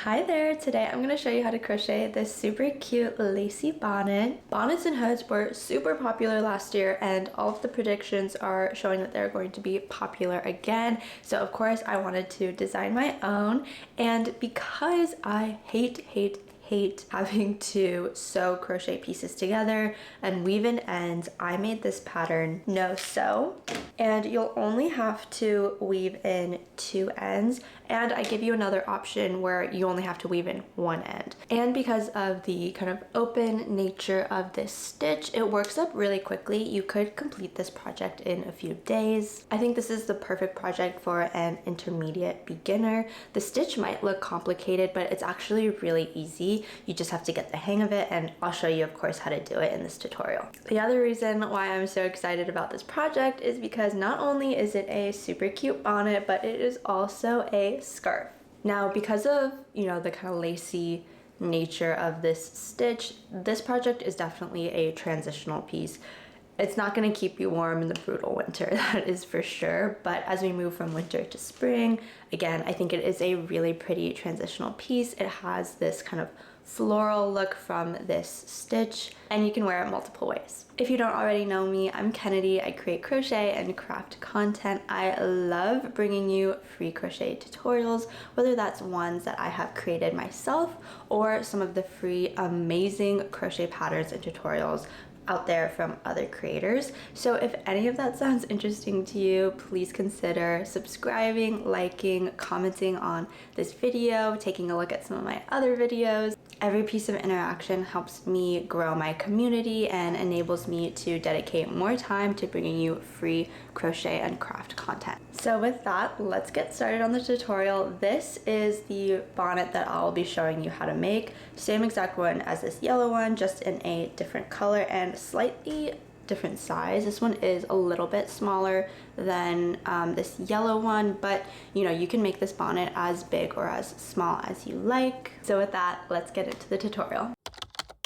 Hi there! Today I'm going to show you how to crochet this super cute lacy bonnet. Bonnets and hoods were super popular last year and all of the predictions are showing that they're going to be popular again. So of course I wanted to design my own, and because I hate having to sew crochet pieces together and weave in ends, I made this pattern no sew, and you'll only have to weave in 2 ends, and I give you another option where you only have to weave in 1 end. And because of the kind of open nature of this stitch, it works up really quickly. You could complete this project in a few days. I think this is the perfect project for an intermediate beginner. The stitch might look complicated, but it's actually really easy. You just have to get the hang of it, and I'll show you of course how to do it in this tutorial. The other reason why I'm so excited about this project is because not only is it a super cute bonnet, but it is also a scarf. Now, because of, the kind of lacy nature of this stitch, this project is definitely a transitional piece. It's not going to keep you warm in the brutal winter, that is for sure, but as we move from winter to spring, again, I think it is a really pretty transitional piece. It has this kind of floral look from this stitch, and you can wear it multiple ways. If you don't already know me, I'm Kennedy. I create crochet and craft content. I love bringing you free crochet tutorials, whether that's ones that I have created myself or some of the free amazing crochet patterns and tutorials out there from other creators. So if any of that sounds interesting to you, please consider subscribing, liking, commenting on this video, taking a look at some of my other videos. Every piece of interaction helps me grow my community and enables me to dedicate more time to bringing you free crochet and craft content. So with that, let's get started on the tutorial. This is the bonnet that I'll be showing you how to make. Same exact one as this yellow one, just in a different color and slightly different size. This one is a little bit smaller than this yellow one, but you can make this bonnet as big or as small as you like. So with that, let's get into the tutorial.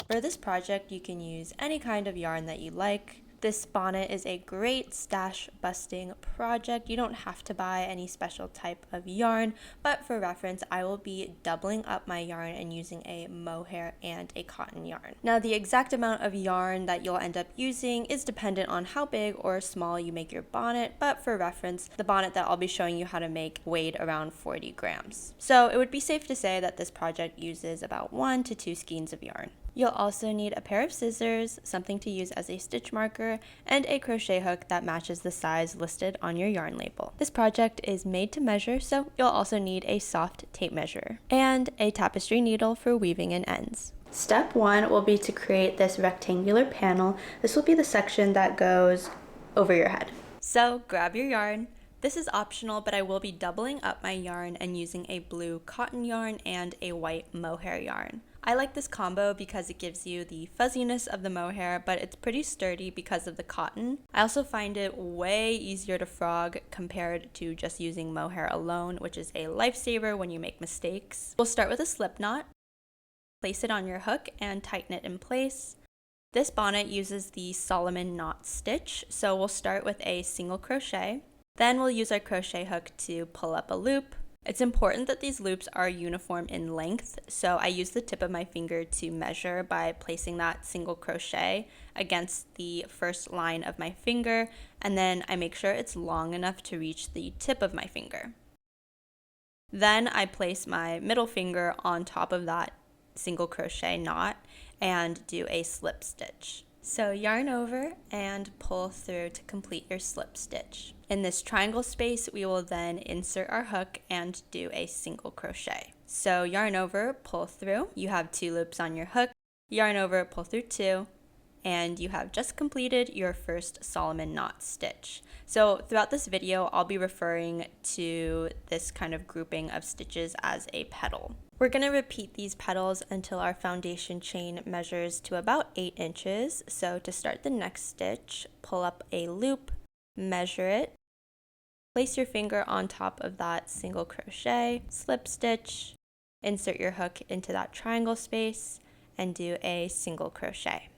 For this project, you can use any kind of yarn that you like. This bonnet is a great stash busting project. You don't have to buy any special type of yarn, but for reference, I will be doubling up my yarn and using a mohair and a cotton yarn. Now, the exact amount of yarn that you'll end up using is dependent on how big or small you make your bonnet, but for reference, the bonnet that I'll be showing you how to make weighed around 40 grams. So it would be safe to say that this project uses about 1 to 2 skeins of yarn. You'll also need a pair of scissors, something to use as a stitch marker, and a crochet hook that matches the size listed on your yarn label. This project is made to measure, so you'll also need a soft tape measure and a tapestry needle for weaving in ends. Step 1 will be to create this rectangular panel. This will be the section that goes over your head. So grab your yarn. This is optional, but I will be doubling up my yarn and using a blue cotton yarn and a white mohair yarn. I like this combo because it gives you the fuzziness of the mohair, but it's pretty sturdy because of the cotton. I also find it way easier to frog compared to just using mohair alone, which is a lifesaver when you make mistakes. We'll start with a slip knot. Place it on your hook and tighten it in place. This bonnet uses the Solomon knot stitch, so we'll start with a single crochet. Then we'll use our crochet hook to pull up a loop. It's important that these loops are uniform in length, so I use the tip of my finger to measure by placing that single crochet against the first line of my finger, and then I make sure it's long enough to reach the tip of my finger. Then I place my middle finger on top of that single crochet knot and do a slip stitch. So yarn over and pull through to complete your slip stitch. In this triangle space, we will then insert our hook and do a single crochet. So yarn over, pull through. You have 2 loops on your hook. Yarn over, pull through 2, and you have just completed your first Solomon knot stitch. So throughout this video, I'll be referring to this kind of grouping of stitches as a petal. We're going to repeat these petals until our foundation chain measures to about 8 inches. So to start the next stitch, pull up a loop, measure it, place your finger on top of that single crochet, slip stitch, insert your hook into that triangle space, and do a single crochet.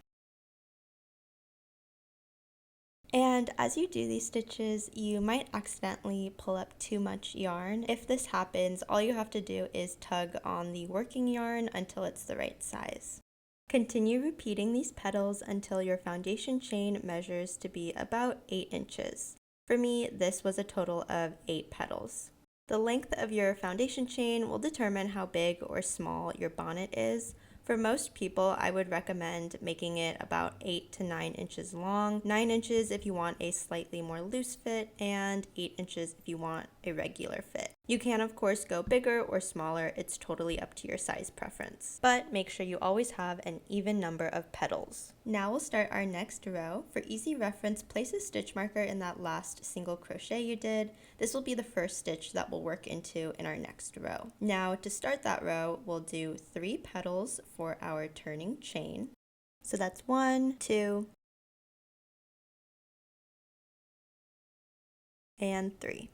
And as you do these stitches, you might accidentally pull up too much yarn. If this happens, all you have to do is tug on the working yarn until it's the right size. Continue repeating these petals until your foundation chain measures to be about 8 inches. For me, this was a total of 8 petals. The length of your foundation chain will determine how big or small your bonnet is. For most people, I would recommend making it about 8 to 9 inches long, 9 inches if you want a slightly more loose fit, and 8 inches if you want a regular fit. You can of course go bigger or smaller, it's totally up to your size preference. But make sure you always have an even number of petals. Now we'll start our next row. For easy reference, place a stitch marker in that last single crochet you did. This will be the first stitch that we'll work into in our next row. Now to start that row, we'll do 3 petals for our turning chain. So that's 1, 2, and 3.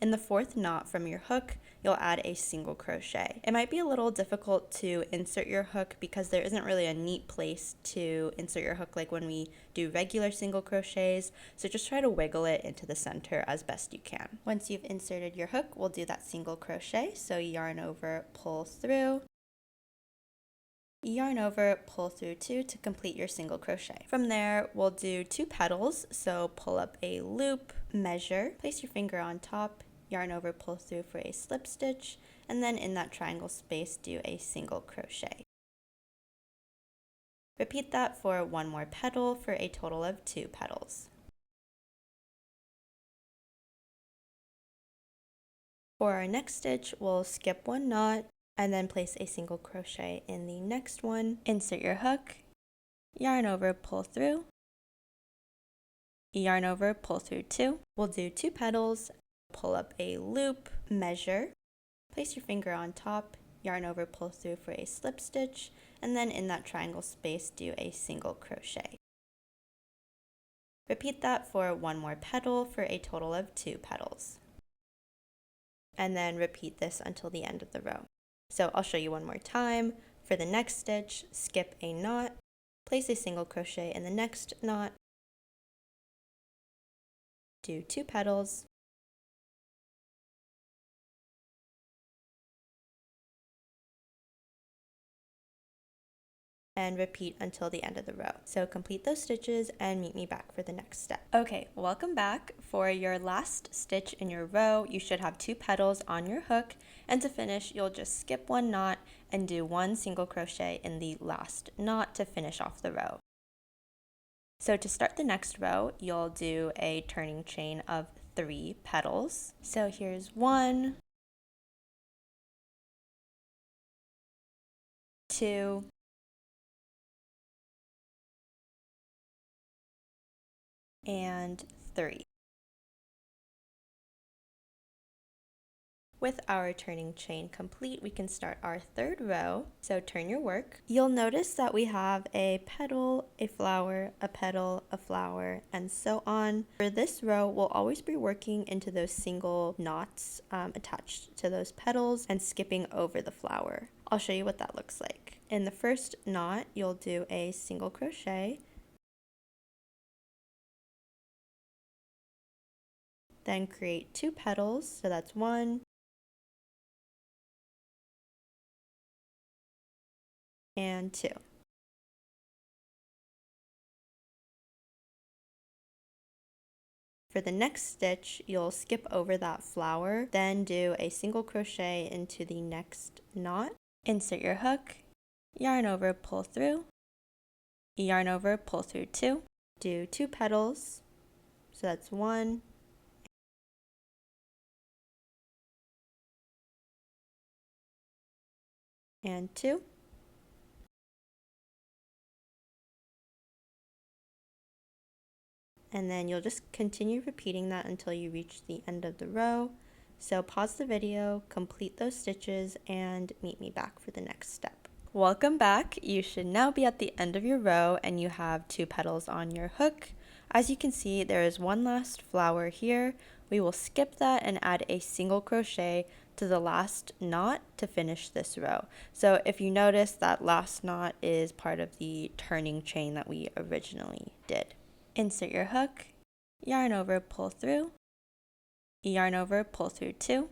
In the 4th knot from your hook, you'll add a single crochet. It might be a little difficult to insert your hook because there isn't really a neat place to insert your hook like when we do regular single crochets, so just try to wiggle it into the center as best you can. Once you've inserted your hook, we'll do that single crochet, so yarn over, pull through, yarn over, pull through 2 to complete your single crochet. From there, we'll do 2 petals, so pull up a loop, measure, place your finger on top, yarn over, pull through for a slip stitch, and then in that triangle space, do a single crochet. Repeat that for 1 more petal for a total of 2 petals. For our next stitch, we'll skip 1 knot, and then place a single crochet in the next one. Insert your hook, yarn over, pull through, yarn over, pull through 2. We'll do 2 petals, pull up a loop, measure, place your finger on top, yarn over, pull through for a slip stitch, and then in that triangle space, do a single crochet. Repeat that for 1 more petal for a total of 2 petals. And then repeat this until the end of the row. So I'll show you one more time. For the next stitch, skip a knot, place a single crochet in the next knot, do 2 petals, and repeat until the end of the row. So complete those stitches and meet me back for the next step. Okay, welcome back. For your last stitch in your row, you should have 2 petals on your hook, and to finish, you'll just skip 1 knot and do 1 single crochet in the last knot to finish off the row. So to start the next row, you'll do a turning chain of 3 petals. So here's 1, 2, and 3. With our turning chain complete, we can start our 3rd row. So turn your work. You'll notice that we have a petal, a flower, a petal, a flower, and so on. For this row, we'll always be working into those single knots attached to those petals and skipping over the flower. I'll show you what that looks like. In the first knot, you'll do a single crochet, then create 2 petals, so that's 1, and 2. For the next stitch, you'll skip over that flower, then do a single crochet into the next knot, insert your hook, yarn over, pull through, yarn over, pull through 2, do 2 petals, so that's 1, and 2. And then you'll just continue repeating that until you reach the end of the row. So pause the video, complete those stitches, and meet me back for the next step. Welcome back. You should now be at the end of your row and you have 2 petals on your hook. As you can see, there is one last flower here. We will skip that and add a single crochet to the last knot to finish this row. So if you notice, that last knot is part of the turning chain that we originally did. Insert your hook, yarn over, pull through, yarn over, pull through 2.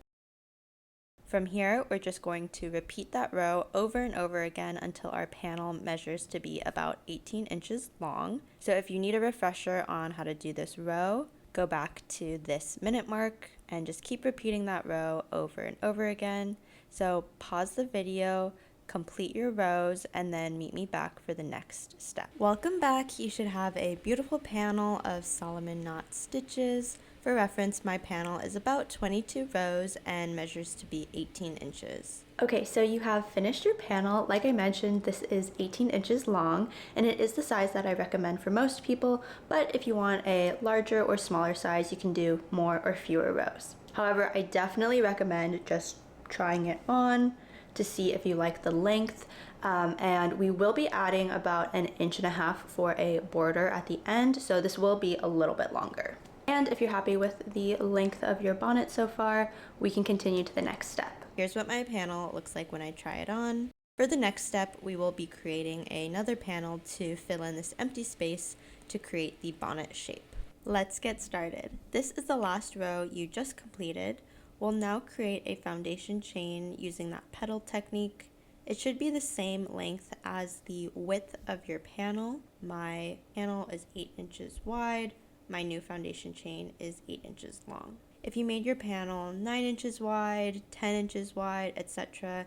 From here, we're just going to repeat that row over and over again until our panel measures to be about 18 inches long. So if you need a refresher on how to do this row, go back to this minute mark and just keep repeating that row over and over again. So pause the video, complete your rows, and then meet me back for the next step. Welcome back. You should have a beautiful panel of Solomon knot stitches. For reference, my panel is about 22 rows and measures to be 18 inches. Okay, so you have finished your panel. Like I mentioned, this is 18 inches long, and it is the size that I recommend for most people, but if you want a larger or smaller size, you can do more or fewer rows. However, I definitely recommend just trying it on to see if you like the length, and we will be adding about 1.5 inches for a border at the end, so this will be a little bit longer. And if you're happy with the length of your bonnet so far, we can continue to the next step. Here's what my panel looks like when I try it on. For the next step, we will be creating another panel to fill in this empty space to create the bonnet shape. Let's get started. This is the last row you just completed. We'll now create a foundation chain using that petal technique. It should be the same length as the width of your panel. My panel is 8 inches wide. My new foundation chain is 8 inches long. If you made your panel 9 inches wide, 10 inches wide, etc.,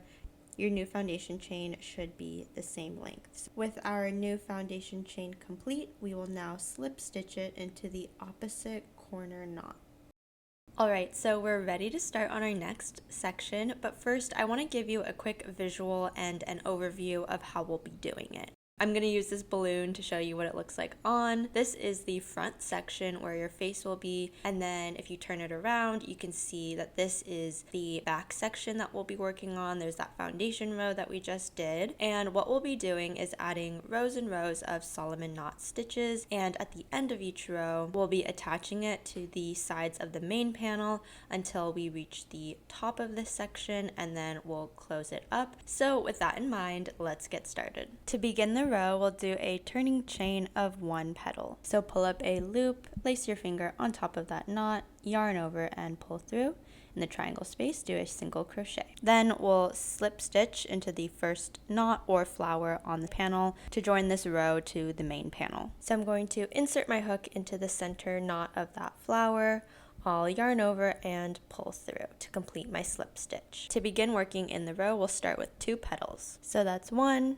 your new foundation chain should be the same length. With our new foundation chain complete, we will now slip stitch it into the opposite corner knot. Alright, so we're ready to start on our next section, but first I want to give you a quick visual and an overview of how we'll be doing it. I'm going to use this balloon to show you what it looks like on. This is the front section where your face will be, and then if you turn it around, you can see that this is the back section that we'll be working on. There's that foundation row that we just did, and what we'll be doing is adding rows and rows of Solomon knot stitches, and at the end of each row, we'll be attaching it to the sides of the main panel until we reach the top of this section, and then we'll close it up. So with that in mind, let's get started. To begin the row, we'll do a turning chain of 1 petal. So pull up a loop, place your finger on top of that knot, yarn over and pull through. In the triangle space, do a single crochet. Then we'll slip stitch into the first knot or flower on the panel to join this row to the main panel. So I'm going to insert my hook into the center knot of that flower. I'll yarn over and pull through to complete my slip stitch. To begin working in the row, we'll start with 2 petals. So that's 1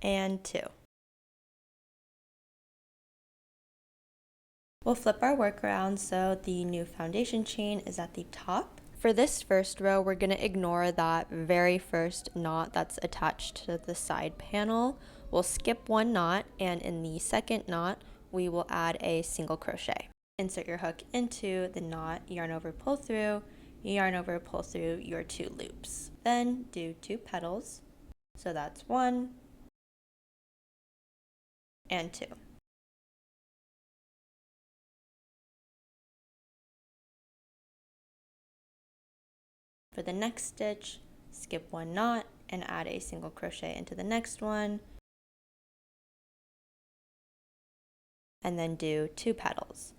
and 2. We'll flip our work around so the new foundation chain is at the top. For this first row, we're going to ignore that very first knot that's attached to the side panel. We'll skip 1 knot, and in the second knot, we will add a single crochet. Insert your hook into the knot, yarn over, pull through, yarn over, pull through your 2 loops. Then do 2 petals. So that's 1 and 2. For the next stitch, skip 1 knot and add a single crochet into the next one, and then do 2 petals.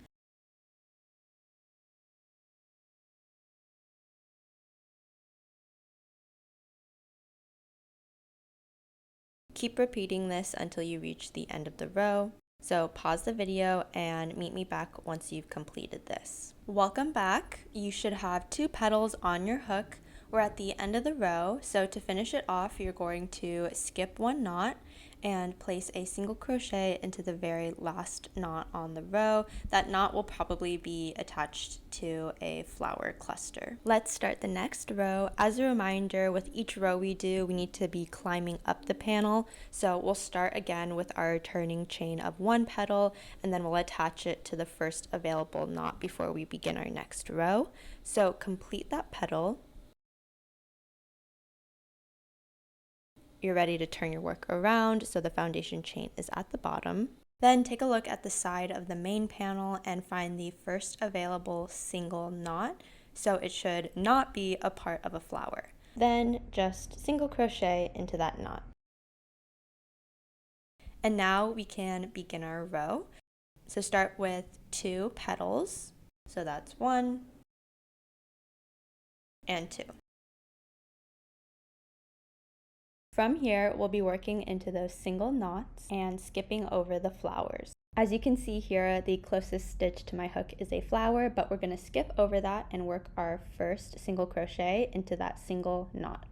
Keep repeating this until you reach the end of the row. So pause the video and meet me back once you've completed this. Welcome back. You should have 2 petals on your hook. We're at the end of the row, so to finish it off, you're going to skip 1 knot and place a single crochet into the very last knot on the row. That knot will probably be attached to a flower cluster. Let's start the next row. As a reminder, with each row we do, we need to be climbing up the panel. So we'll start again with our turning chain of 1 petal, and then we'll attach it to the first available knot before we begin our next row. So complete that petal. You're ready to turn your work around so the foundation chain is at the bottom. Then take a look at the side of the main panel and find the first available single knot, so it should not be a part of a flower. Then just single crochet into that knot. And now we can begin our row. So start with 2 petals, so that's 1 and 2. From here, we'll be working into those single knots and skipping over the flowers. As you can see here, the closest stitch to my hook is a flower, but we're going to skip over that and work our first single crochet into that single knot.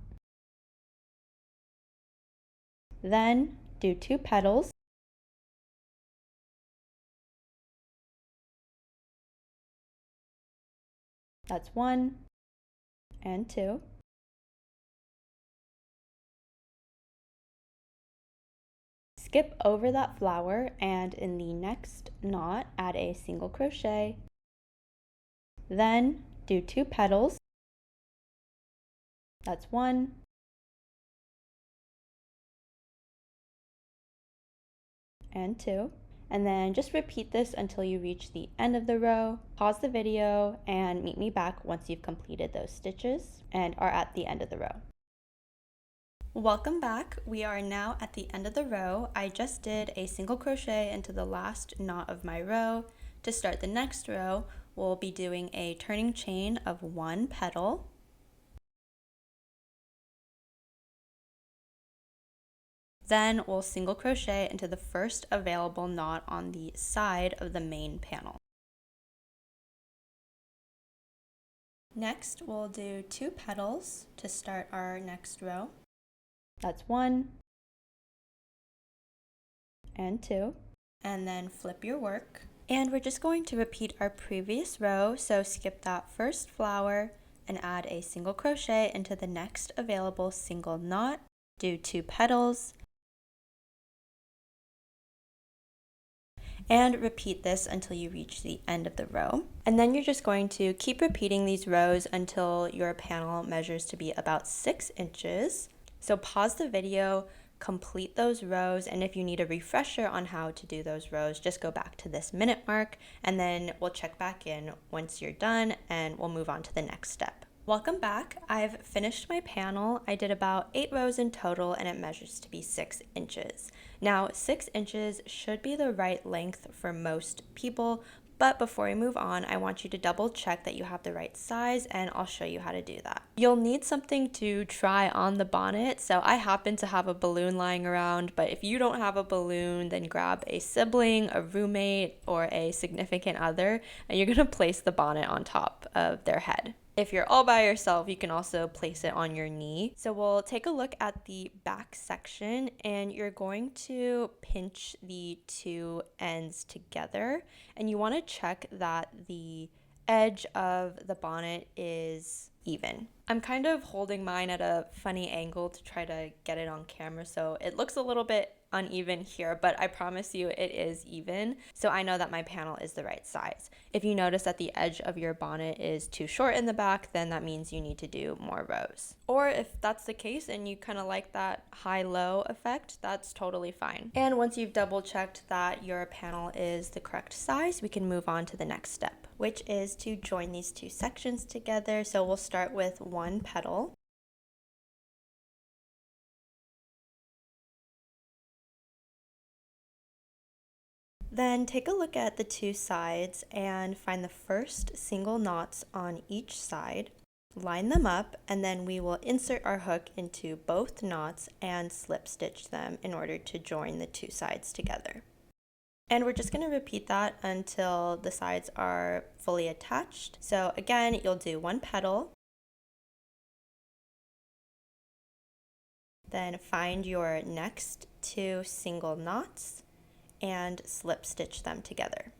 Then do 2 petals. That's 1 and 2. Skip over that flower and in the next knot add a single crochet. Then do 2 petals. That's 1 and 2. And then just repeat this until you reach the end of the row. Pause the video and meet me back once you've completed those stitches and are at the end of the row. Welcome back. We are now at the end of the row. I just did a single crochet into the last knot of my row. To start the next row, we'll be doing a turning chain of 1 petal. Then we'll single crochet into the first available knot on the side of the main panel. Next, we'll do 2 petals to start our next row. That's 1 and 2. And then flip your work. And we're just going to repeat our previous row, so skip that first flower and add a single crochet into the next available single knot. Do 2 petals. And repeat this until you reach the end of the row. And then you're just going to keep repeating these rows until your panel measures to be about 6 inches. So pause the video, complete those rows, and if you need a refresher on how to do those rows, just go back to this minute mark, and then we'll check back in once you're done and we'll move on to the next step. Welcome back. I've finished my panel. I did about 8 rows in total and it measures to be 6 inches. Now 6 inches should be the right length for most people, but before we move on, I want you to double check that you have the right size and I'll show you how to do that. You'll need something to try on the bonnet, so I happen to have a balloon lying around, but if you don't have a balloon, then grab a sibling, a roommate, or a significant other, and you're gonna place the bonnet on top of their head. If you're all by yourself, you can also place it on your knee. So we'll take a look at the back section and you're going to pinch the 2 ends together and you want to check that the edge of the bonnet is even. I'm kind of holding mine at a funny angle to try to get it on camera, so it looks a little bit uneven here, but I promise you it is even, so I know that my panel is the right size. If you notice that the edge of your bonnet is too short in the back, then that means you need to do more rows. Or if that's the case and you kind of like that high-low effect, that's totally fine. And once you've double checked that your panel is the correct size, we can move on to the next step, which is to join these 2 sections together. So we'll start with 1 petal. Then take a look at the 2 sides and find the first single knots on each side. Line them up and then we will insert our hook into both knots and slip stitch them in order to join the 2 sides together. And we're just going to repeat that until the sides are fully attached. So again, you'll do 1 petal. Then find your next 2 single knots and slip stitch them together.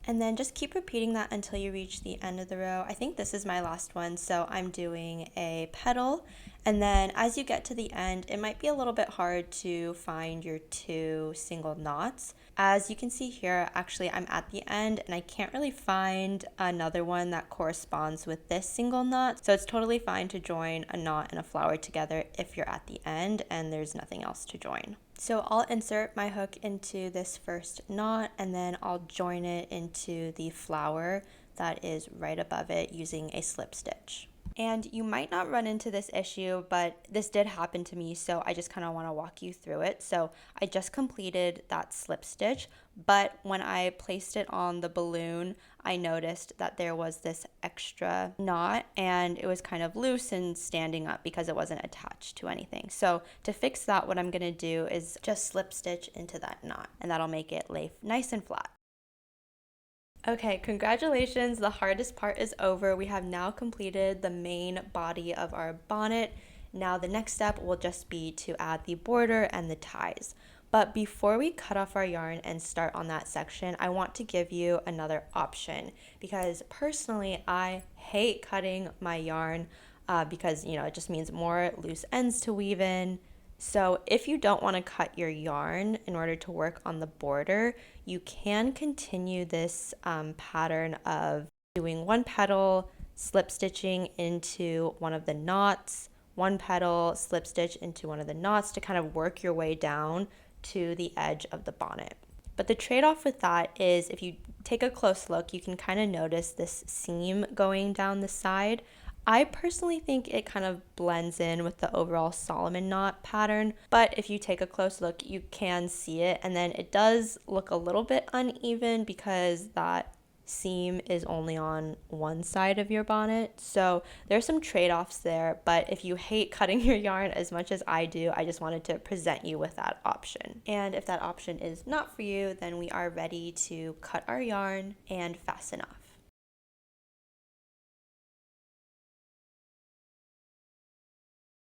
And then just keep repeating that until you reach the end of the row. I think this is my last one, so I'm doing a petal And then as you get to the end, it might be a little bit hard to find your 2 single knots. As you can see here, actually I'm at the end and I can't really find another one that corresponds with this single knot. So it's totally fine to join a knot and a flower together if you're at the end and there's nothing else to join. So I'll insert my hook into this first knot and then I'll join it into the flower that is right above it using a slip stitch. And you might not run into this issue, but this did happen to me, so I just kind of want to walk you through it. So I just completed that slip stitch, but when I placed it on the balloon, I noticed that there was this extra knot and it was kind of loose and standing up because it wasn't attached to anything. So to fix that, what I'm going to do is just slip stitch into that knot, and that'll make it lay nice and flat. Okay, congratulations, the hardest part is over. We have now completed the main body of our bonnet. Now the next step will just be to add the border and the ties. But before we cut off our yarn and start on that section, I want to give you another option because personally I hate cutting my yarn because it just means more loose ends to weave in. So if you don't want to cut your yarn in order to work on the border, you can continue this pattern of doing one petal, slip stitching into one of the knots, one petal, slip stitch into one of the knots to kind of work your way down to the edge of the bonnet. But the trade-off with that is if you take a close look, you can kind of notice this seam going down the side. I personally think it kind of blends in with the overall Solomon knot pattern, but if you take a close look, you can see it, and then it does look a little bit uneven because that seam is only on one side of your bonnet. So there's some trade-offs there, but if you hate cutting your yarn as much as I do, I just wanted to present you with that option. And if that option is not for you, then we are ready to cut our yarn and fasten off.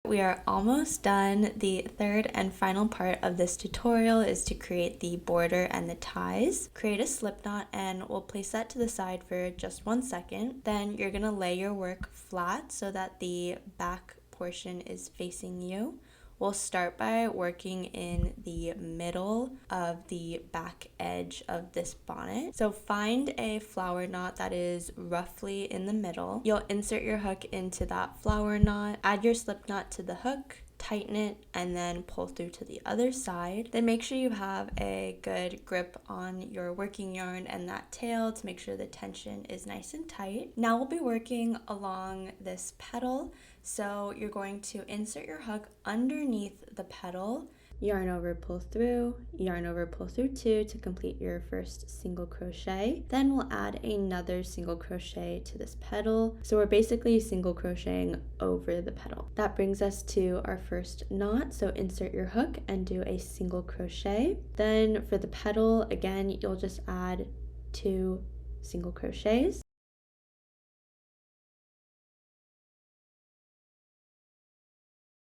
We are almost done. The third and final part of this tutorial is to create the border and the ties. Create a slip knot and we'll place that to the side for just 1 second. Then you're gonna lay your work flat so that the back portion is facing you. We'll start by working in the middle of the back edge of this bonnet. So find a flower knot that is roughly in the middle. You'll insert your hook into that flower knot, add your slip knot to the hook, tighten it, and then pull through to the other side. Then make sure you have a good grip on your working yarn and that tail to make sure the tension is nice and tight. Now we'll be working along this petal. So you're going to insert your hook underneath the petal, yarn over, pull through, yarn over, pull through 2 to complete your first single crochet. Then we'll add another single crochet to this petal. So we're basically single crocheting over the petal. That brings us to our first knot. So insert your hook and do a single crochet. Then for the petal, again, you'll just add 2 single crochets.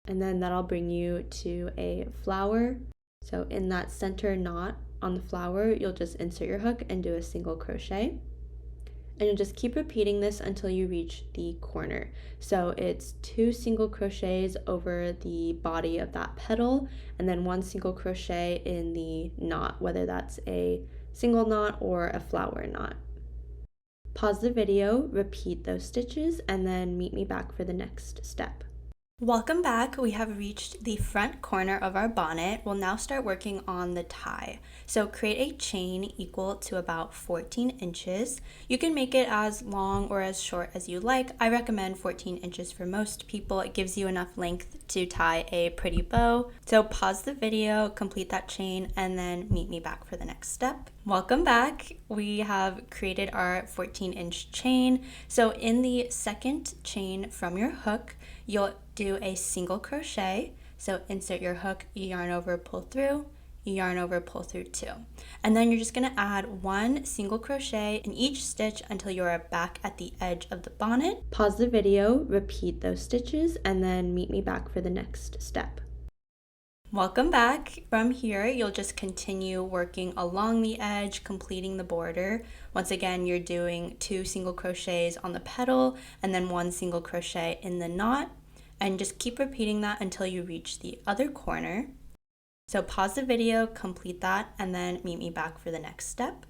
And then that'll bring you to a flower. So in that center knot on the flower, you'll just insert your hook and do a single crochet. And you'll just keep repeating this until you reach the corner. So it's 2 single crochets over the body of that petal, and then 1 single crochet in the knot, whether that's a single knot or a flower knot. Pause the video, repeat those stitches, and then meet me back for the next step. Welcome back. We have reached the front corner of our bonnet. We'll now start working on the tie. So create a chain equal to about 14 inches. You can make it as long or as short as you like. I recommend 14 inches for most people. It gives you enough length to tie a pretty bow. So pause the video, complete that chain, and then meet me back for the next step. Welcome back. We have created our 14-inch chain. So in the second chain from your hook, you'll do a single crochet. So insert your hook, yarn over, pull through, yarn over, pull through 2. And then you're just going to add 1 single crochet in each stitch until you're back at the edge of the bonnet. Pause the video, repeat those stitches, and then meet me back for the next step. Welcome back. From here, you'll just continue working along the edge, completing the border. Once again, you're doing 2 single crochets on the petal and then 1 single crochet in the knot. and just keep repeating that until you reach the other corner. So pause the video, complete that, and then meet me back for the next step.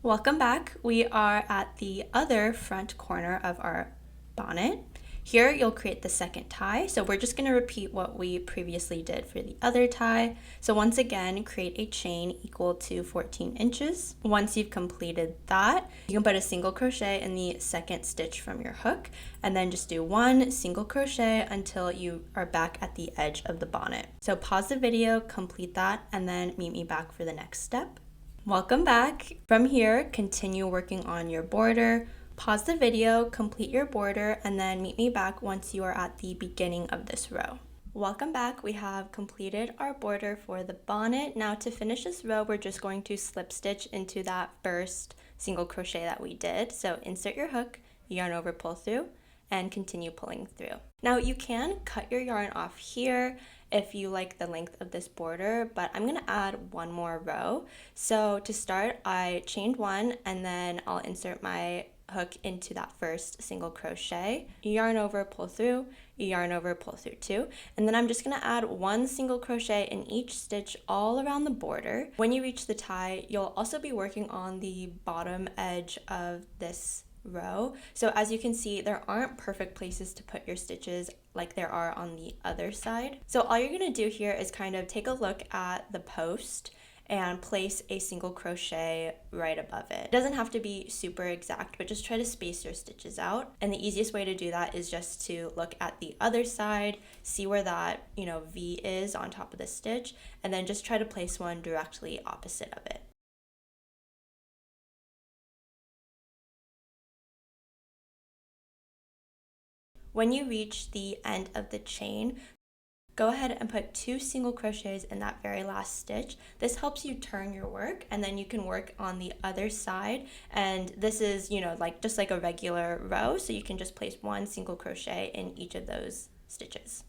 Welcome back. We are at the other front corner of our bonnet. Here you'll create the second tie. So we're just going to repeat what we previously did for the other tie. So once again, create a chain equal to 14 inches. Once you've completed that, you can put a single crochet in the second stitch from your hook, and then just do one single crochet until you are back at the edge of the bonnet. So pause the video, complete that, and then meet me back for the next step. Welcome back. From here, continue working on your border. Pause the video, complete your border, and then meet me back once you are at the beginning of this row. Welcome back. We have completed our border for the bonnet. Now to finish this row, we're just going to slip stitch into that first single crochet that we did. So insert your hook, yarn over, pull through, and continue pulling through. Now you can cut your yarn off here if you like the length of this border, but I'm gonna add one more row. So to start, I chained one, and then I'll insert my hook into that first single crochet, yarn over, pull through, yarn over, pull through two, and then I'm just going to add one single crochet in each stitch all around the border. When you reach the tie, you'll also be working on the bottom edge of this row. So as you can see, there aren't perfect places to put your stitches like there are on the other side. So all you're going to do here is kind of take a look at the post and place a single crochet right above it. It doesn't have to be super exact, but just try to space your stitches out. And the easiest way to do that is just to look at the other side, see where that, V is on top of the stitch, and then just try to place one directly opposite of it. When you reach the end of the chain, go ahead and put 2 single crochets in that very last stitch. This helps you turn your work, and then you can work on the other side. And this is, just like a regular row, so you can just place 1 single crochet in each of those stitches.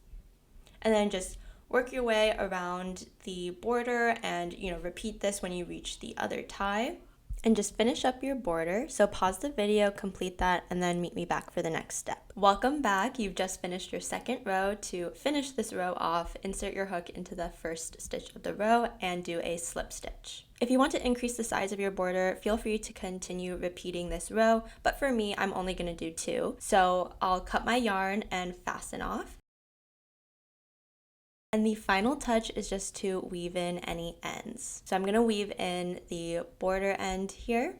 And then just work your way around the border and, repeat this when you reach the other tie. And just finish up your border. So pause the video, complete that, and then meet me back for the next step. Welcome back. You've just finished your second row. To finish this row off, insert your hook into the first stitch of the row and do a slip stitch. If you want to increase the size of your border, feel free to continue repeating this row, but for me, I'm only going to do 2. So I'll cut my yarn and fasten off. And the final touch is just to weave in any ends. So I'm going to weave in the border end here.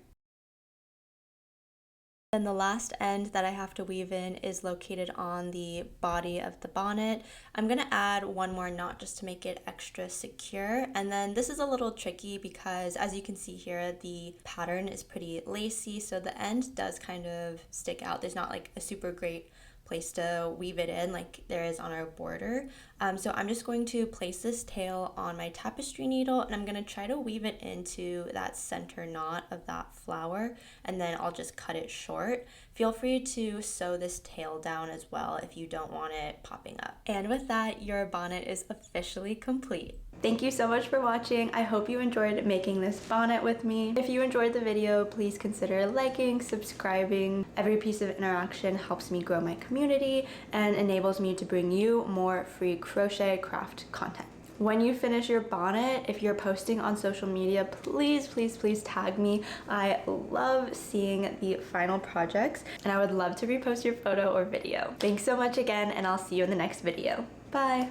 Then the last end that I have to weave in is located on the body of the bonnet. I'm going to add one more knot just to make it extra secure. And then this is a little tricky because, as you can see here, the pattern is pretty lacy, so the end does kind of stick out. There's not like a super great place to weave it in like there is on our border. So I'm just going to place this tail on my tapestry needle, and I'm going to try to weave it into that center knot of that flower, and then I'll just cut it short. Feel free to sew this tail down as well if you don't want it popping up. And with that, your bonnet is officially complete. Thank you so much for watching. I hope you enjoyed making this bonnet with me. If you enjoyed the video, please consider liking, subscribing. Every piece of interaction helps me grow my community and enables me to bring you more free crochet craft content. When you finish your bonnet, if you're posting on social media, please tag me. I love seeing the final projects, and I would love to repost your photo or video. Thanks so much again, and I'll see you in the next video. Bye!